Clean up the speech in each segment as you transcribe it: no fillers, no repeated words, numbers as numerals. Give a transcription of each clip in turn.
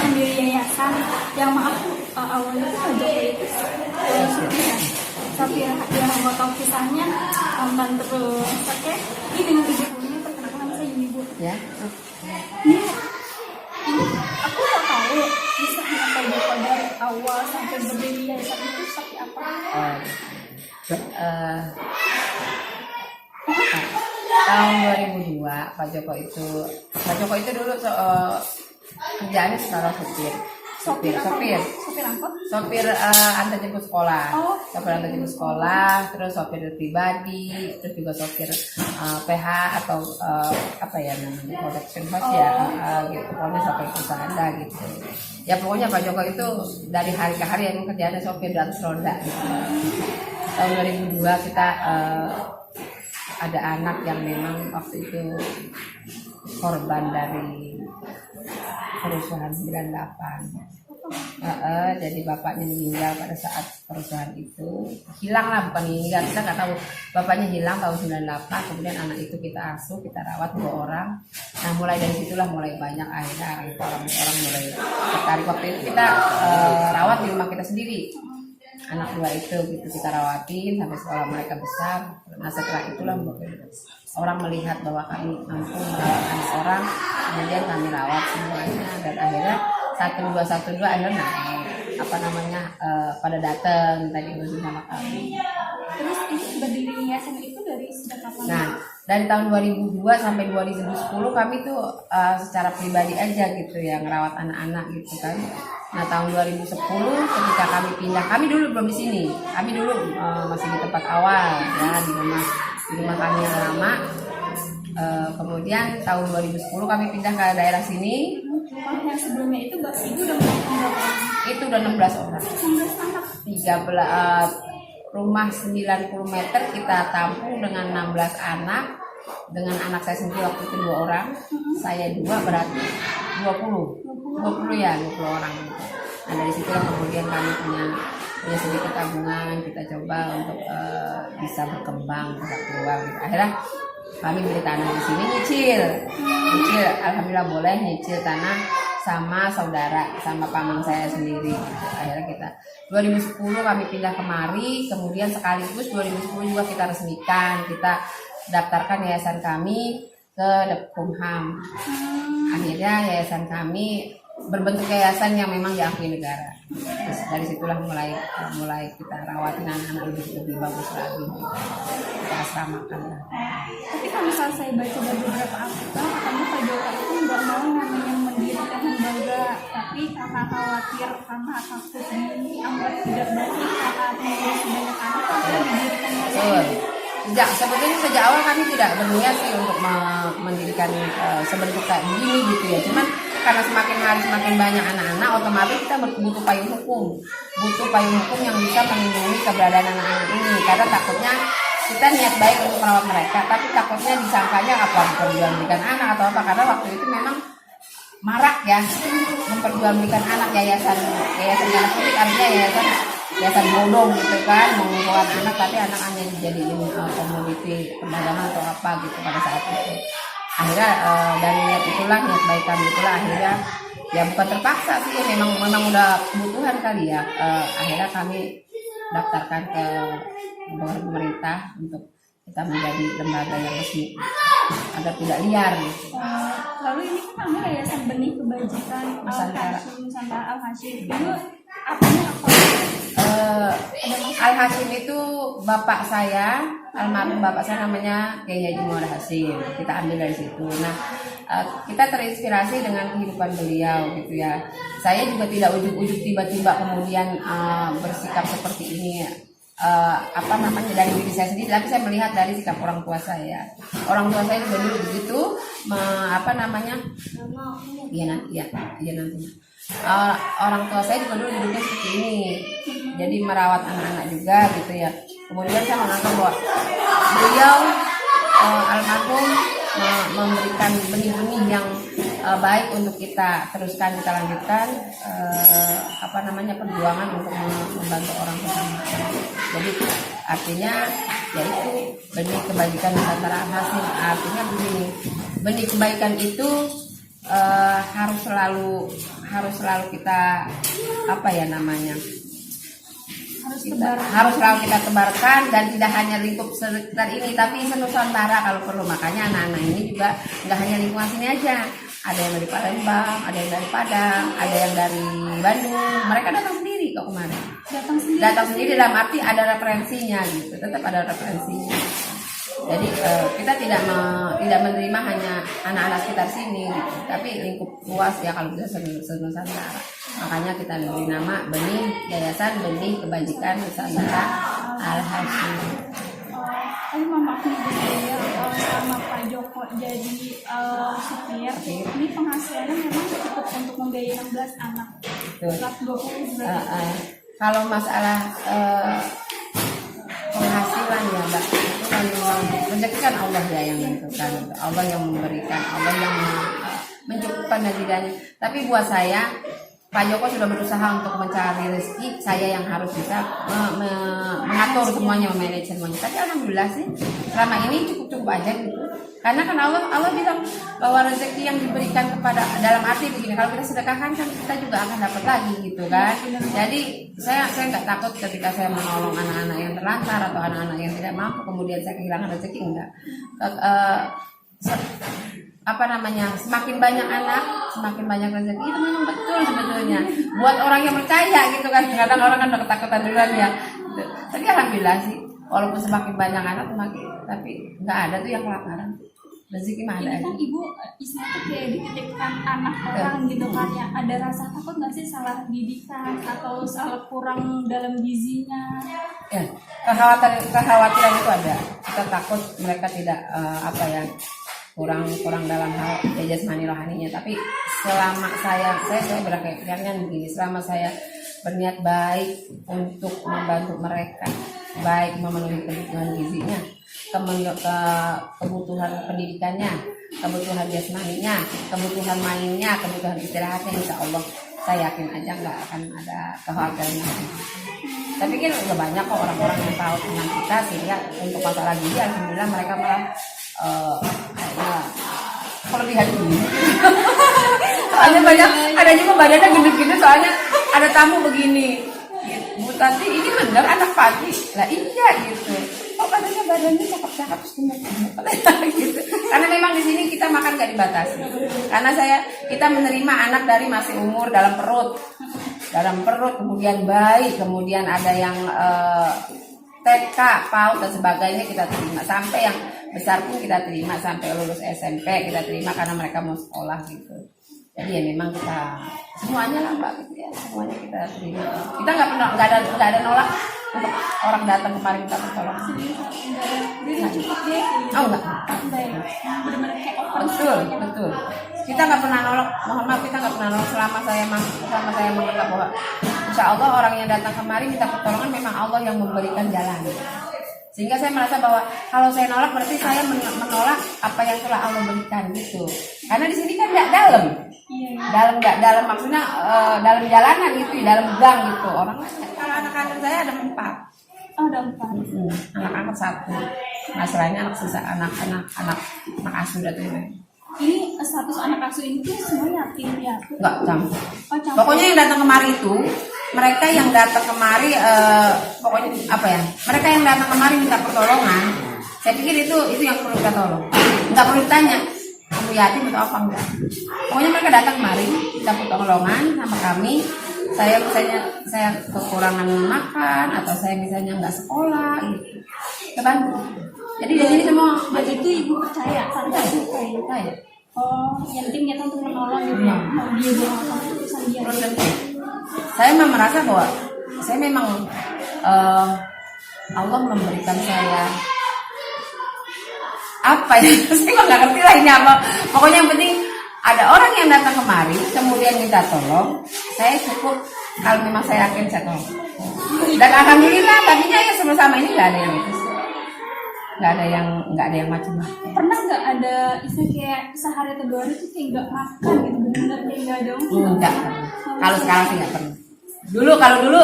pendiri yayasan yang maaf awalnya tuh Pak Jokowi itu tapi yang nggak tahu kisahnya nonton terus oke ini dengan ibu-ibunya perkenalkan nama saya ibu Ya. ini aku nggak tahu kisahnya Pak Jokowi dari awal sampai berdiri yayasan itu seperti apa. Tahun 2002 Pak Joko itu dulu kerjaannya sebagai sopir angkot antar jemput sekolah. Oh. Sopir antar jemput sekolah, terus sopir pribadi, terus juga sopir PH atau apa ya namanya production house ya, gitu. Pokoknya sopir perusahaan dah gitu. Ya pokoknya Pak Joko itu dari hari ke hari yang kerjaannya sopir di atas roda gitu. Tahun 2002 kita ada anak yang memang waktu itu korban dari kerusuhan 98. Jadi bapaknya meninggal pada saat kerusuhan itu. Hilang lah, bukan meninggal, kita nggak tahu. Bapaknya hilang tahun 98, kemudian anak itu kita asuh, kita rawat 2 orang. Nah mulai dari situlah mulai banyak akhirnya orang mulai tertarik. Waktu itu kita rawat di rumah kita sendiri. Anak 2 itu gitu kita rawatin sampai sekolah mereka besar. Nah setelah itulah orang melihat bahwa kami mampu merawat anak orang, kemudian kami rawat semuanya dan akhirnya 1212 akhirnya naik pada datang tadi urusan sama kami. Terus ini berdiri yayasan itu dari sejak kapan? Nah dari tahun 2002 sampai 2010 kami tuh secara pribadi aja gitu ya ngerawat anak-anak gitu kan. Nah tahun 2010 ketika kami pindah, kami dulu belum di sini, kami dulu masih di tempat awal ya di rumah kami yang lama. Kemudian tahun 2010 kami pindah ke daerah sini. Rumah yang sebelumnya itu ibu udah berapa orang? Itu udah 16 orang. 16 anak. 13 rumah 90 meter kita tampung dengan 16 anak. Dengan anak saya sendiri waktu itu 2 orang, saya 2 berarti 20 orang. Nah dari situlah kemudian kami punya sedikit tabungan, kita coba untuk bisa berkembang, bisa keluar. Gitu. Akhirnya kami beli tanah di sini nyicil, alhamdulillah boleh nyicil tanah sama saudara, sama paman saya sendiri. Gitu. Akhirnya kita 2010 kami pindah kemari, kemudian sekaligus 2010 juga kita resmikan, kita daftarkan yayasan kami ke Dekumham. Akhirnya yayasan kami berbentuk yayasan yang memang diakui negara. Terus dari situlah mulai kita rawatin anak-anak lebih bagus lagi. Kita asramakan lah. Tapi kalau misalnya saya baca dari beberapa artikel, katanya Pak Jokowi itu nggak mau namanya mendirikan lembaga, tapi karena khawatir, karena takut dianggap tidak baik, karena mengurus banyak anak, akhirnya didirikan yayasan. Sebetulnya sejak awal kami tidak berniat sih untuk mendirikan sebentuk kayak begini gitu ya. Cuman karena semakin hari semakin banyak anak-anak, otomatis kita butuh payung hukum yang bisa melindungi keberadaan anak-anak ini. Karena takutnya kita niat baik untuk merawat mereka, tapi takutnya disangkanya apa memperjualbelikan anak atau apa. Karena waktu itu memang marak ya memperjualbelikan anak, yayasan anak publik artinya yayasan bodong gitu kan, mengumpulkan anak tapi anak hanya dijadiin komoditi perdagangan atau apa gitu pada saat itu. Akhirnya dari niat baik kami itulah akhirnya ya bukan terpaksa sih, memang udah kebutuhan kali ya. Akhirnya kami daftarkan ke pemerintah untuk kita menjadi lembaga yang resmi agar tidak liar. Lalu ini kan namanya yayasan benih kebajikan Nusantara Al-Hashim. Itu apa? Al-Hashim itu bapak saya, almarhum bapak saya namanya Kiai Haji Muhammad Hashim. Kita ambil dari situ. Nah, kita terinspirasi dengan kehidupan beliau gitu ya. Saya juga tidak ujuk-ujuk tiba-tiba kemudian bersikap seperti ini. Dari diri saya sendiri, tapi saya melihat dari sikap orang tua saya. Orang tua saya juga dulu begitu, orang tua saya juga dulu hidupnya seperti ini, jadi merawat anak-anak juga gitu ya. Kemudian saya menganggap bahwa beliau almarhum memberikan benih-benih yang baik untuk kita teruskan, kita lanjutkan perjuangan untuk membantu orang sesama. Jadi artinya yaitu benih kebajikan Nusantara Al-Hashim. Artinya begini, benih kebaikan itu harus selalu kita apa ya namanya, Harus harus selalu kita tebarkan, dan tidak hanya lingkup sekitar ini tapi se-Nusantara kalau perlu. Makanya anak-anak ini juga nggak hanya lingkungan sini aja, ada yang dari Palembang, ada yang dari Padang, ada yang dari Bandung. Mereka datang sendiri kok kemarin, datang sendiri dalam arti ada referensinya gitu, tetap ada referensinya. Jadi kita tidak menerima hanya anak-anak sekitar sini gitu, tapi lingkup luas ya kalau bisa se-Nusantara. Makanya kita beri nama Benih Yayasan Benih Kebajikan Nusantara Al-Hasyim. Tapi memaknai saya sama Pak Joko jadi supir, ini penghasilannya memang cukup untuk membiayai 16 anak. Betul. 20 Kalau masalah penghasilan ya Mbak, itu kan memang rezeki kan Allah ya yang menentukan, Allah yang memberikan, Allah yang mencukupkan dan tidaknya. Tapi buat saya, Pak Joko sudah berusaha untuk mencari rezeki, saya yang harus bisa mengatur semuanya, memanage semuanya. Tapi alhamdulillah sih selama ini cukup aja gitu. Karena kan Allah bilang bahwa rezeki yang diberikan kepada, dalam arti begini, kalau kita sedekahkan kan kita juga akan dapat lagi gitu kan. Jadi saya nggak takut ketika saya menolong anak-anak yang terlantar atau anak-anak yang tidak mampu kemudian saya kehilangan rezeki, enggak. Apa namanya, semakin banyak anak semakin banyak rezeki, itu memang betul sebetulnya buat orang yang percaya gitu kan. Kadang orang kan udah ketakutan duluan ya gitu. Tapi alhamdulillah sih walaupun semakin banyak anak semakin, tapi nggak ada tuh yang kelaparan, rezeki mah ada ini aja. kan ibu istilahnya kayak dititipkan anak orang gitu kan ya, ada rasa takut nggak sih salah didikan atau salah kurang dalam gizinya? Ya, kekhawatiran itu ada. Kita takut mereka tidak kurang dalam hal jasmani rohaninya. Tapi selama saya berkeyakinan begini, selama saya berniat baik untuk membantu mereka, baik memenuhi kebutuhan gizinya, kebutuhan pendidikannya, kebutuhan jasmaninya, kebutuhan mainnya, kebutuhan istirahatnya, insya Allah saya yakin aja nggak akan ada kekhawatiran. Tapi kan udah banyak kok orang-orang yang tahu tentang kita, sehingga untuk masalah gizi alhamdulillah mereka malah kelebihan ini. Soalnya banyak, ada juga badannya gede-gede, soalnya ada tamu begini, Bu Tati ini bener anak pagi lah, iya gitu. Oh katanya badannya cakep-cakep terus gemuk gitu. Karena memang di sini kita makan gak dibatasi. Karena kita menerima anak dari masih umur dalam perut, kemudian bayi, kemudian ada yang TK, PAUD dan sebagainya kita terima, sampai yang besar pun kita terima, sampai lulus SMP kita terima karena mereka mau sekolah gitu. Jadi ya memang kita semuanya lah Mbak gitu ya, semuanya kita terima. Kita nggak ada nolak untuk orang datang kemarin kita bertolong. Jadi cukup deh. Oh enggak. Benar-benar kayak open. Betul. Kita nggak pernah nolak. Mohon maaf, kita nggak pernah nolak selama saya menganggap bahwa insya Allah orang yang datang kemari minta pertolongan memang Allah yang memberikan jalan. Sehingga saya merasa bahwa kalau saya nolak berarti saya menolak apa yang telah Allah berikan gitu. Karena di sini kan nggak dalam. Dalam maksudnya dalam jalanan gitu, dalam gang gitu. Orang kalau anak-anak saya ada 4. Oh, ada 4. Anak-anak 1. Masalahnya anak asuh itu. Ini status anak asuh ini tuh semua yatim ya? Enggak, campur. Oh, campur. Pokoknya yang datang kemari itu, mereka yang datang kemari pokoknya apa ya? Mereka yang datang kemari minta pertolongan. Saya pikir itu yang perlu kita tolong. Enggak perlu ditanya kamu yatim atau apa, enggak. Pokoknya mereka datang kemari minta pertolongan sama kami. Saya kekurangan makan atau saya misalnya nggak sekolah gitu. Kita bantu. Jadi di sini semua itu ibu percaya tanpa suka ya. Oh, yang penting kita untuk menolong gitu ya. Mau dia apa urusan dia. Saya memang merasa bahwa saya memang Allah memberikan saya apa ya? Saya nggak ngerti lah ini apa. Pokoknya yang penting ada orang yang datang kemari kemudian minta tolong, saya cukup kalau memang saya yakin saya tolong. Dan alhamdulillah tadinya ya sama ini nggak ada yang itu. Nggak ada yang macam-macam. Pernah nggak ada istilah kayak sehari atau 2 hari tuh kayak nggak makan gitu, benar-benar kayak nggak ada? Enggak. Kalau sekarang sih nggak pernah. Kalau dulu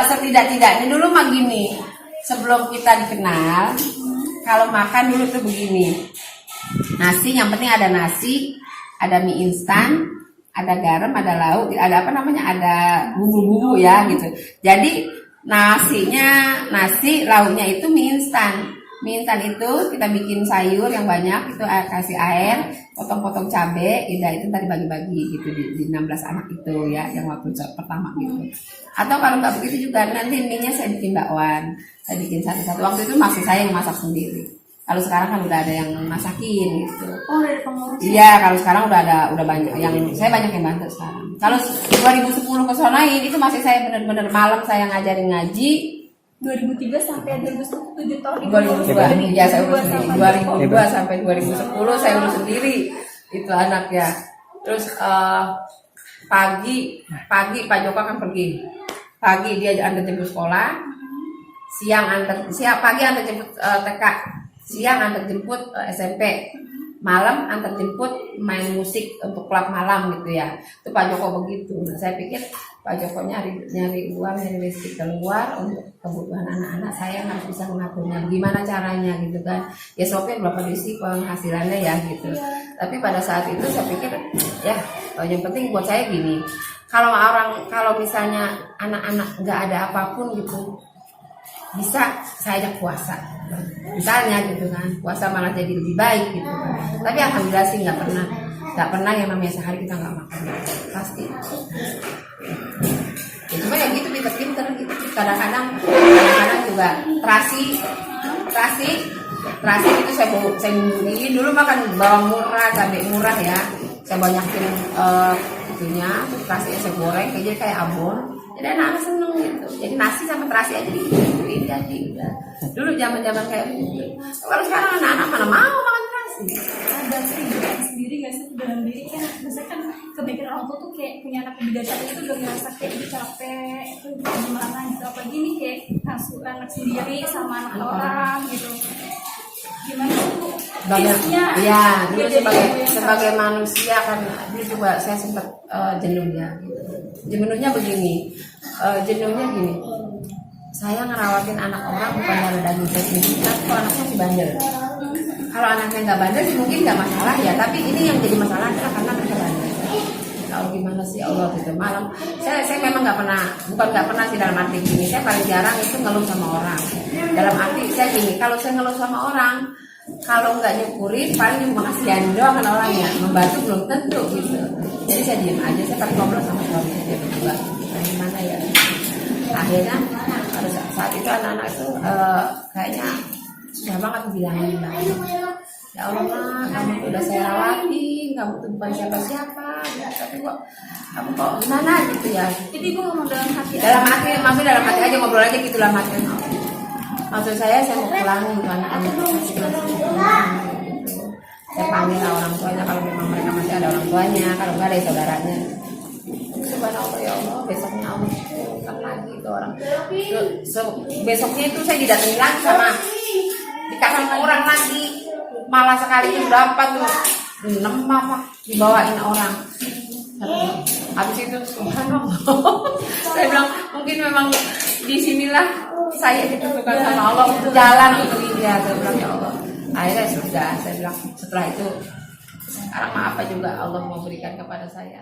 setidak-tidaknya dulu mah gini, sebelum kita dikenal, kalau makan dulu tuh begini, nasi yang penting ada nasi, ada mie instan, ada garam, ada lauk, ada apa namanya, ada bumbu-bumbu ya gitu. Jadi nasi lauknya itu mie instan. Mie instan itu kita bikin sayur yang banyak, itu kasih air, potong-potong cabai, itu tadi bagi-bagi gitu di 16 anak itu ya, yang waktu pertama gitu. Atau kalau nggak begitu juga nanti mie-nya saya bikin bakwan, saya bikin satu-satu. Waktu itu masih saya yang masak sendiri. Kalau sekarang kan udah ada yang masakin gitu. Oh, dari pengurus. Iya, kalau sekarang udah banyak yang saya banyak yang bantu sekarang. Kalau 2010 ke sonain itu masih saya benar-benar malam saya ngajarin ngaji. 2003 sampai 2007 tahun itu 2002 ya saya urus sendiri. 2002 sampai 2010 saya urus sendiri itu anak ya. Terus pagi Pak Joko kan pergi. Pagi dia antar jemput sekolah, pagi antar jemput TK, siang antar jemput SMP, malam antar jemput main musik untuk klub malam gitu ya. Itu Pak Joko begitu. Nah, saya pikir Pak Joko nyari uang, nyari listrik keluar untuk kebutuhan anak-anak, saya harus bisa mengaturnya. Gimana caranya gitu kan? Ya sopir berapa diisi penghasilannya ya gitu. Tapi pada saat itu saya pikir ya yang penting buat saya gini. Kalau misalnya anak-anak nggak ada apapun gitu, bisa saya ajak puasa misalnya gitu kan, puasa malah jadi lebih baik gitu kan. Tapi alhamdulillah sih nggak pernah yang namanya sehari kita nggak makan, pasti ya, cuma ya gitu pinter-pinter gitu. Kadang-kadang juga terasi itu saya nyembunyiin dulu, makan bawang murah, cabai murah ya, saya banyakin itunya, terasinya saya goreng kayak abon. Jadi anak-anak seneng gitu. Jadi nasi sama terasi aja digituin jadi udah. Dulu zaman-zaman kayak gitu. Kalau sekarang anak-anak mana mau makan terasi? Ada sendiri nggak sih dalam diri kan? Misalnya kan kepikiran orang tua tuh kayak punya anak bidadari itu udah ngerasa kayak capek, itu gimana gitu. Apalagi nih kayak ngasuh anak sendiri sama anak orang gitu. Gimana tuh? Ya, dulu sebagai manusia kan dulu juga saya sempat jenuh ya. Jenuhnya begini, saya ngerawatin anak orang bukan dari daging saya sendiri, tapi kalau anaknya si bandel. Kalau anaknya nggak bandel sih mungkin nggak masalah ya, tapi ini yang jadi masalah adalah karena mereka bandel. Kalau gimana sih Allah gitu malam, saya memang nggak pernah sih dalam arti gini, saya paling jarang itu ngeluh sama orang. Dalam arti saya gini, kalau saya ngeluh sama orang, kalau nggak nyukurin paling cuma kasihan doang kan orangnya, membantu belum tentu gitu. Jadi saya diam aja, saya paling ngobrol sama suami saya berdua. Gimana ya? Akhirnya pada saat itu anak-anak itu kayaknya sudah banget bilangin, ya Allah Ma, kamu udah saya rawatin, kamu tuh bukan siapa-siapa, ya, tapi kamu kok gimana gitu ya? Jadi ibu ngomong dalam hati. Maksudnya dalam hati aja, ngobrol aja gitu, dalam hati. Maksud saya mau pulang gitu, anak-anak gitu. Saya panggil orang tuanya kalau memang mereka masih ada orang tuanya, kalau nggak ada saudaranya. Subhanallah ya Allah, besoknya Allah datang lagi ke orang. Besoknya itu saya didatengin lagi sama dikasih orang lagi, malah sekali itu berapa tuh 6 apa dibawain orang. Habis itu subhanallah, saya bilang mungkin memang disinilah saya ditentukan sama Allah untuk jalan untuk India. Saya bilang ya Allah, akhirnya sudah, saya bilang setelah itu sekarang apa juga Allah mau berikan kepada saya.